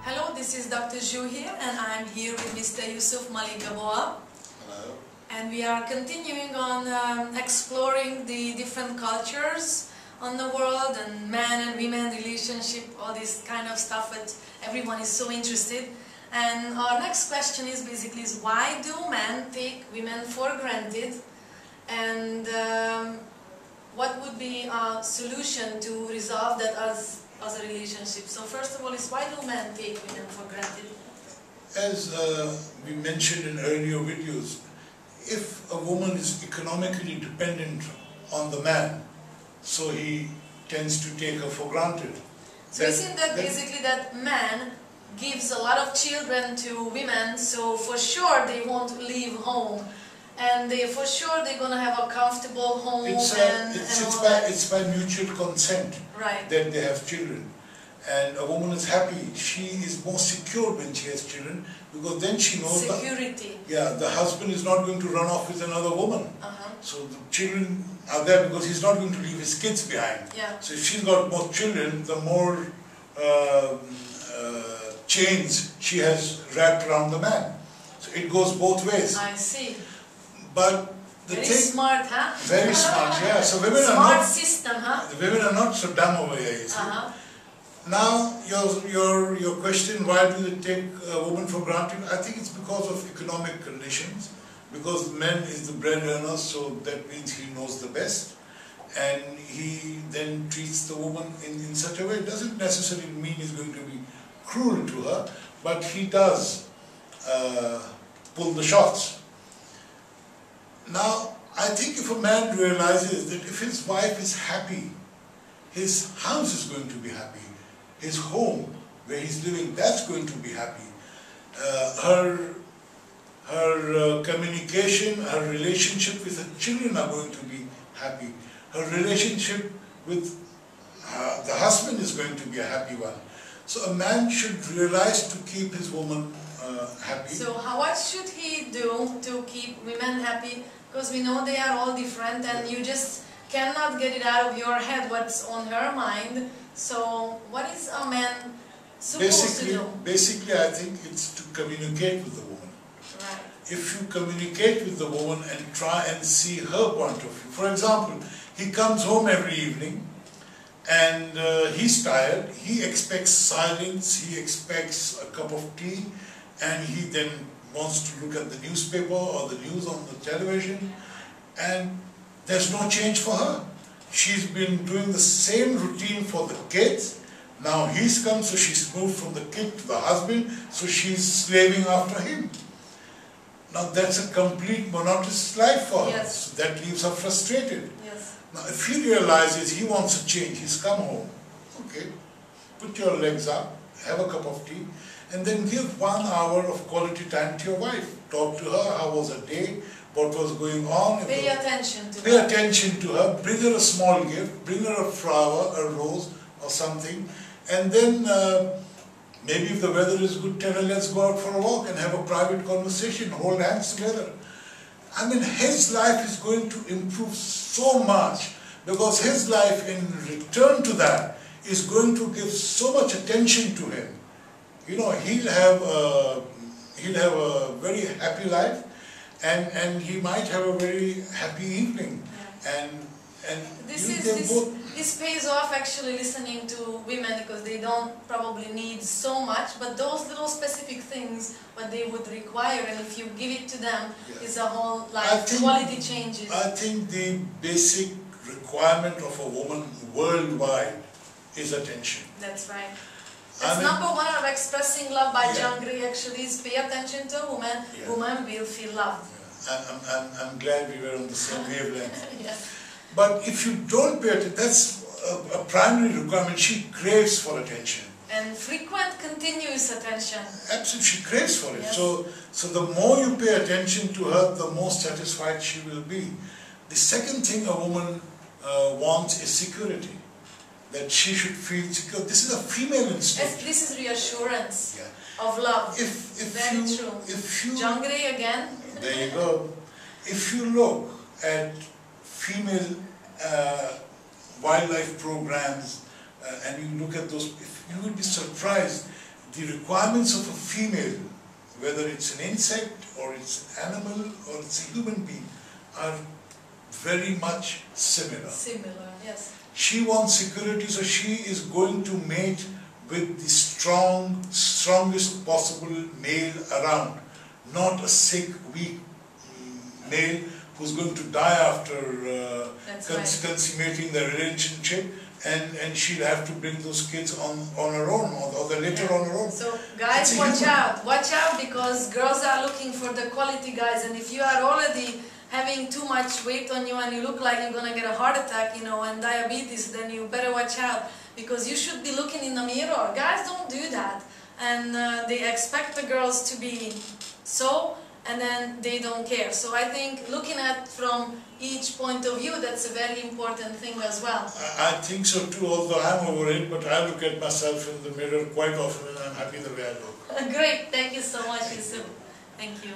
Hello, this is Dr. Zhu here, and I'm here with Mr. Yusuf, Malik, Gabol. Hello. And we are continuing on exploring the different cultures on the world and man and women relationship, all this kind of stuff that everyone is so interested. And our next question is basically why do men take women for granted, and what would be a solution to resolve that as a relationship? So first of all is why do men take women for granted? As we mentioned in earlier videos, if a woman is economically dependent on the man, so he tends to take her for granted. So isn't that basically that man gives a lot of children to women, so for sure they won't leave home, and for sure they're going to have a comfortable home it's by mutual consent, right, that they have children. And a woman is happy, she is more secure when she has children, because then she knows security. The husband is not going to run off with another woman. So the children are there because he's not going to leave his kids behind. Yeah. So if she's got more children, the more chains she has wrapped around the man. So it goes both ways. I see. But the very thing, smart, huh? Very smart, yeah. So women smart are not system, huh? The women are not so dumb over here, you see. Now your question, why do they take a woman for granted? I think it's because of economic conditions. Because the man is the breadwinner, so that means he knows the best, and he then treats the woman in such a way. It doesn't necessarily mean he's going to be cruel to her, but he does pull the shots. Now, I think if a man realizes that if his wife is happy, his house is going to be happy, his home where he's living, that's going to be happy. Her communication, her relationship with her children are going to be happy. Her relationship with the husband is going to be a happy one. So a man should realize to keep his woman happy. So what should he do to keep women happy? Because we know they are all different, and you just cannot get it out of your head what's on her mind. So what is a man supposed to do? Basically, I think it's to communicate with the woman. Right. If you communicate with the woman and try and see her point of view. For example, he comes home every evening and he's tired, he expects silence, he expects a cup of tea, and he then wants to look at the newspaper or the news on the television, and there's no change for her. She's been doing the same routine for the kids. Now he's come, so she's moved from the kid to the husband, so she's slaving after him. Now that's a complete monotonous life for her. Yes. So that leaves her frustrated. Yes. Now if he realizes he wants a change, he's come home, okay, put your legs up, have a cup of tea, and then give 1 hour of quality time to your wife. Talk to her, how was her day, what was going on. Pay attention to her. Pay attention to her, bring her a small gift, bring her a flower, a rose or something, and then maybe if the weather is good, tell her let's go out for a walk and have a private conversation, hold hands together. I mean, his life is going to improve so much, because his life in return to that is going to give so much attention to him. You know, he'll have a very happy life, and he might have a very happy evening. Yeah. And this pays off actually listening to women, because they don't probably need so much, but those little specific things what they would require, and if you give it to them, is a whole life quality changes. I think the basic requirement of a woman worldwide is attention. That's right. That's number one of expressing love by John Gray actually, is pay attention to a woman. Woman will feel loved. I'm glad we were on the same wavelength. Yes. But if you don't pay attention, that's a primary requirement. She craves for attention. And frequent, continuous attention. Absolutely, she craves for it. Yes. So the more you pay attention to her, the more satisfied she will be. The second thing a woman wants is security. That she should feel secure. This is a female instinct. This is reassurance of love. Very true. John Gray again. There you go. If you look at female wildlife programs and you look at those, you will be surprised the requirements of a female, whether it's an insect or it's an animal or it's a human being, are very much similar. Similar, yes. She wants security, so she is going to mate with the strongest possible male around, not a sick, weak male who's going to die after consummating the relationship, and she'll have to bring those kids on her own, or the litter on her own. So guys, watch out because girls are looking for the quality guys, and if you are already having too much weight on you and you look like you're gonna get a heart attack, and diabetes, then you better watch out, because you should be looking in the mirror. Guys don't do that, and they expect the girls to be so, and then they don't care. So I think looking at from each point of view, that's a very important thing as well. I think so too, although I'm over it, but I look at myself in the mirror quite often and I'm happy the way I look. Great, thank you so much, Yusuf. Thank you.